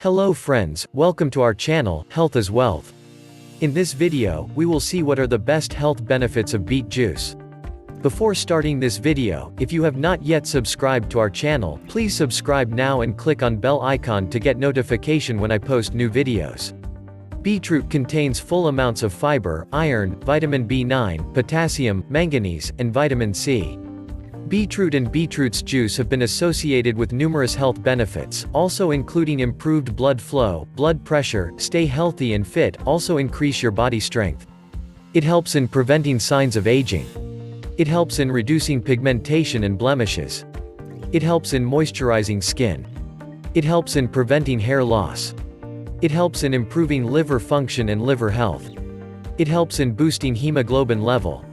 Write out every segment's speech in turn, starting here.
Hello friends, welcome to our channel, Health is Wealth. In this video, we will see what are the best health benefits of beet juice. Before starting this video, if you have not yet subscribed to our channel, please subscribe now and click on bell icon to get notification when I post new videos. Beetroot contains full amounts of fiber, iron, vitamin B9, potassium, manganese, and vitamin C. BeetRoot and Beetroots juice have been associated with numerous health benefits, also including improved blood flow, blood pressure, stay healthy and fit, also increase your body strength. It helps in preventing signs of aging. It helps in reducing pigmentation and blemishes. It helps in moisturizing skin. It helps in preventing hair loss. It helps in improving liver function and liver health. It helps in boosting hemoglobin level.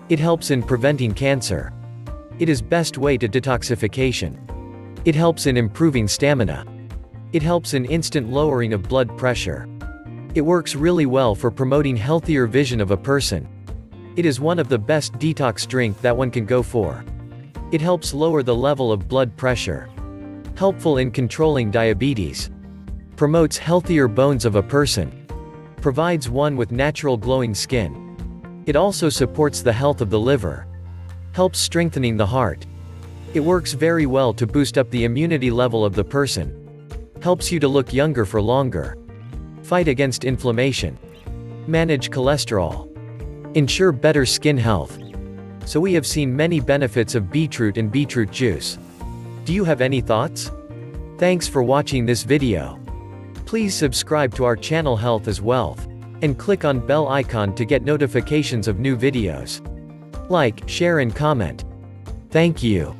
It helps in preventing cancer. It is best way to detoxification. It helps in improving stamina. It helps in instant lowering of blood pressure. It works really well for promoting healthier vision of a person. It is one of the best detox drink that one can go for. It helps lower the level of blood pressure. Helpful in controlling diabetes. Promotes healthier bones of a person. Provides one with natural glowing skin. It also supports the health of the liver. Helps strengthening the heart. It works very well to boost up the immunity level of the person. Helps you to look younger for longer. Fight against inflammation. Manage cholesterol. Ensure better skin health. So we have seen many benefits of beetroot and beetroot juice. Do you have any thoughts? Thanks for watching this video. Please subscribe to our channel Health is Wealth. And click on bell icon to get notifications of new videos. Like, share and comment. Thank you.